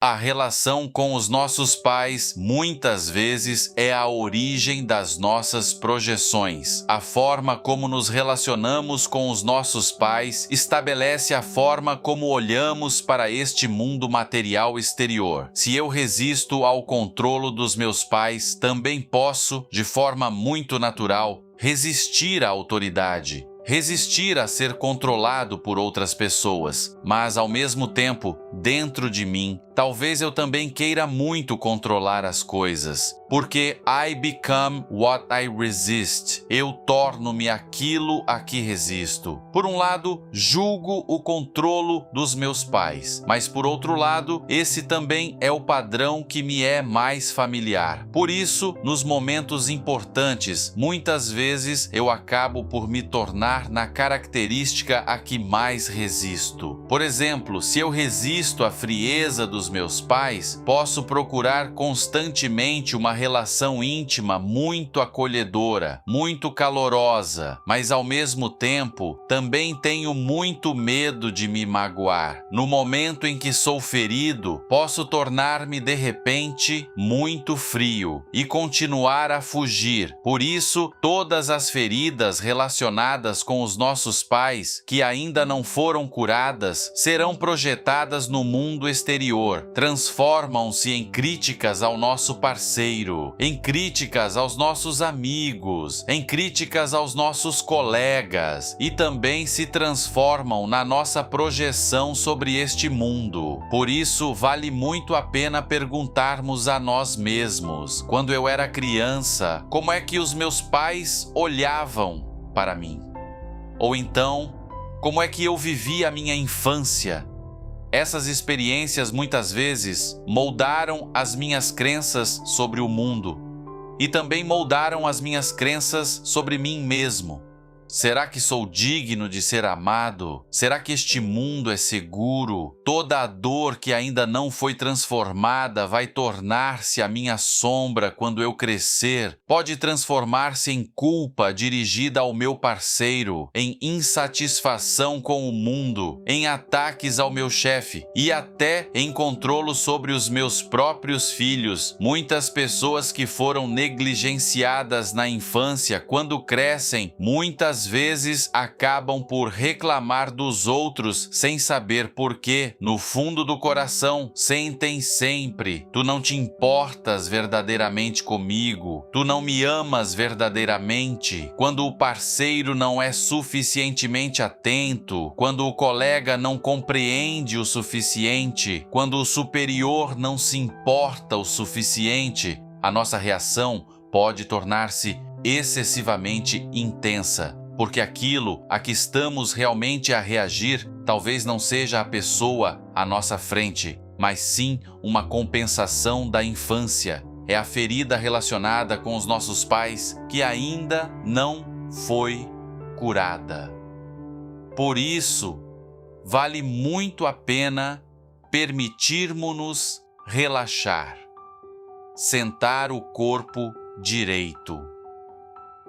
A relação com os nossos pais muitas vezes é a origem das nossas projeções. A forma como nos relacionamos com os nossos pais estabelece a forma como olhamos para este mundo material exterior. Se eu resisto ao controle dos meus pais, também posso, de forma muito natural, resistir à autoridade. Resistir a ser controlado por outras pessoas, mas ao mesmo tempo, dentro de mim, talvez eu também queira muito controlar as coisas, porque I become what I resist. Eu torno-me aquilo a que resisto. Por um lado, julgo o controlo dos meus pais, mas por outro lado, esse também é o padrão que me é mais familiar. Por isso, nos momentos importantes, muitas vezes eu acabo por me tornar na característica a que mais resisto. Por exemplo, se eu resisto à frieza dos meus pais, posso procurar constantemente uma relação íntima muito acolhedora, muito calorosa, mas ao mesmo tempo também tenho muito medo de me magoar. No momento em que sou ferido, posso tornar-me de repente muito frio e continuar a fugir. Por isso, todas as feridas relacionadas com os nossos pais que ainda não foram curadas serão projetadas no mundo exterior, transformam-se em críticas ao nosso parceiro, em críticas aos nossos amigos, em críticas aos nossos colegas e também se transformam na nossa projeção sobre este mundo. Por isso, vale muito a pena perguntarmos a nós mesmos: quando eu era criança, como é que os meus pais olhavam para mim? Ou então, como é que eu vivi a minha infância? Essas experiências muitas vezes moldaram as minhas crenças sobre o mundo e também moldaram as minhas crenças sobre mim mesmo. Será que sou digno de ser amado? Será que este mundo é seguro? Toda a dor que ainda não foi transformada vai tornar-se a minha sombra quando eu crescer. Pode transformar-se em culpa dirigida ao meu parceiro, em insatisfação com o mundo, em ataques ao meu chefe e até em controle sobre os meus próprios filhos. Muitas pessoas que foram negligenciadas na infância, quando crescem, muitas vezes acabam por reclamar dos outros sem saber por quê. No fundo do coração, sentem sempre: tu não te importas verdadeiramente comigo, tu não me amas verdadeiramente. Quando o parceiro não é suficientemente atento, quando o colega não compreende o suficiente, quando o superior não se importa o suficiente, a nossa reação pode tornar-se excessivamente intensa. Porque aquilo a que estamos realmente a reagir talvez não seja a pessoa à nossa frente, mas sim uma compensação da infância. É a ferida relacionada com os nossos pais que ainda não foi curada. Por isso, vale muito a pena permitirmos-nos relaxar, sentar o corpo direito,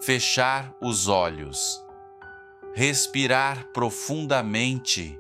fechar os olhos, respirar profundamente,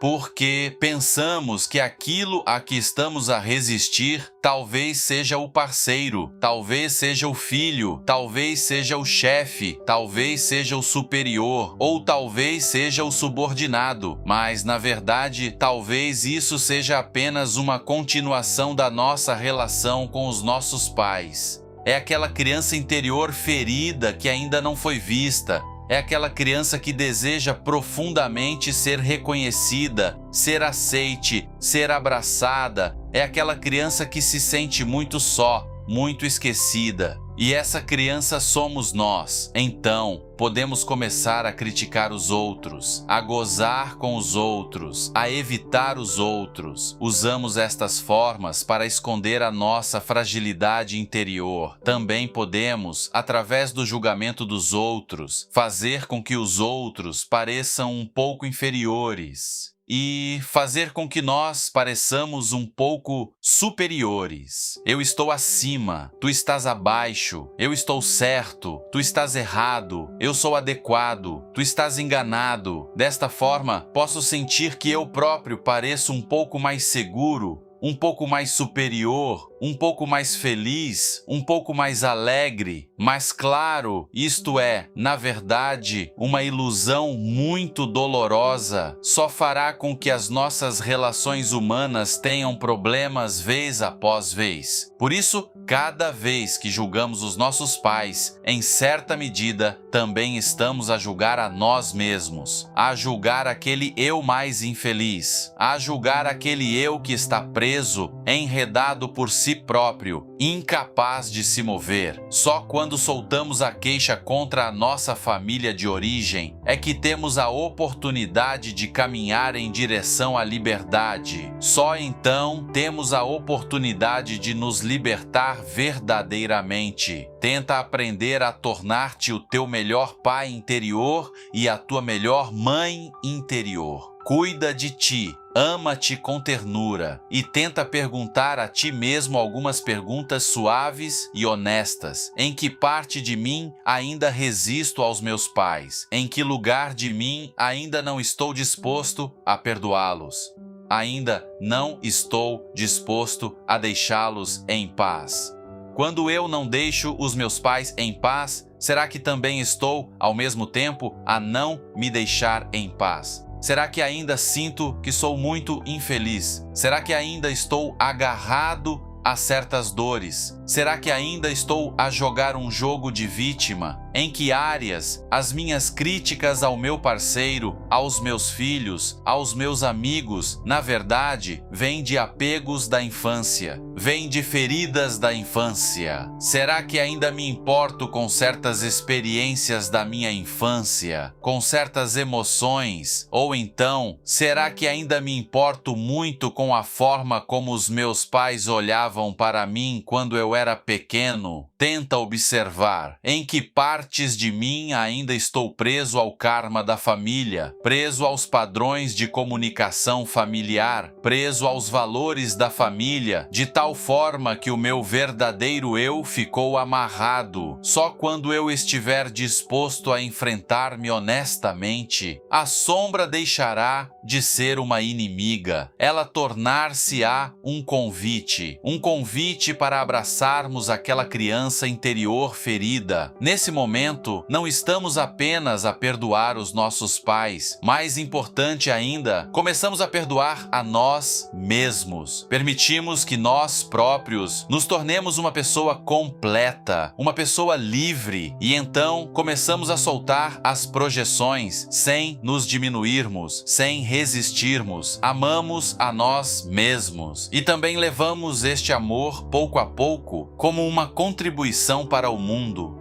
porque pensamos que aquilo a que estamos a resistir talvez seja o parceiro, talvez seja o filho, talvez seja o chefe, talvez seja o superior ou talvez seja o subordinado, mas na verdade talvez isso seja apenas uma continuação da nossa relação com os nossos pais. É aquela criança interior ferida que ainda não foi vista. É aquela criança que deseja profundamente ser reconhecida, ser aceite, ser abraçada. É aquela criança que se sente muito só, muito esquecida. E essa criança somos nós. Então, podemos começar a criticar os outros, a gozar com os outros, a evitar os outros. Usamos estas formas para esconder a nossa fragilidade interior. Também podemos, através do julgamento dos outros, fazer com que os outros pareçam um pouco inferiores e fazer com que nós pareçamos um pouco superiores. Eu estou acima, tu estás abaixo. Eu estou certo, tu estás errado. Eu sou adequado, tu estás enganado. Desta forma, posso sentir que eu próprio pareço um pouco mais seguro um pouco mais superior, um pouco mais feliz, um pouco mais alegre. Mas claro, isto é, na verdade, uma ilusão muito dolorosa. Só fará com que as nossas relações humanas tenham problemas vez após vez. Por isso, cada vez que julgamos os nossos pais, em certa medida, também estamos a julgar a nós mesmos, a julgar aquele eu mais infeliz, a julgar aquele eu que está preso, enredado por si próprio, incapaz de se mover. Só quando soltamos a queixa contra a nossa família de origem é que temos a oportunidade de caminhar em direção à liberdade. Só então temos a oportunidade de nos libertar verdadeiramente. Tenta aprender a tornar-te o teu melhor pai interior e a tua melhor mãe interior. Cuida de ti, ama-te com ternura e tenta perguntar a ti mesmo algumas perguntas suaves e honestas. Em que parte de mim ainda resisto aos meus pais? Em que lugar de mim ainda não estou disposto a perdoá-los? Ainda não estou disposto a deixá-los em paz? Quando eu não deixo os meus pais em paz, será que também estou, ao mesmo tempo, a não me deixar em paz? Será que ainda sinto que sou muito infeliz? Será que ainda estou agarrado a certas dores? Será que ainda estou a jogar um jogo de vítima? Em que áreas as minhas críticas ao meu parceiro, aos meus filhos, aos meus amigos, na verdade, vêm de apegos da infância, vêm de feridas da infância? Será que ainda me importo com certas experiências da minha infância, com certas emoções? Ou então, será que ainda me importo muito com a forma como os meus pais olhavam para mim quando eu era pequeno? Tenta observar em que partes de mim ainda estou preso ao karma da família, preso aos padrões de comunicação familiar, preso aos valores da família, de tal forma que o meu verdadeiro eu ficou amarrado. Só quando eu estiver disposto a enfrentar-me honestamente, a sombra deixará de ser uma inimiga. Ela tornar-se-á um convite para abraçarmos aquela criança interior ferida. Nesse momento, não estamos apenas a perdoar os nossos pais. Mais importante ainda, começamos a perdoar a nós mesmos. Permitimos que nós próprios nos tornemos uma pessoa completa, uma pessoa livre, e então começamos a soltar as projeções sem nos diminuirmos, sem resistirmos. Amamos a nós mesmos e também levamos este amor pouco a pouco como uma contribuição para o mundo.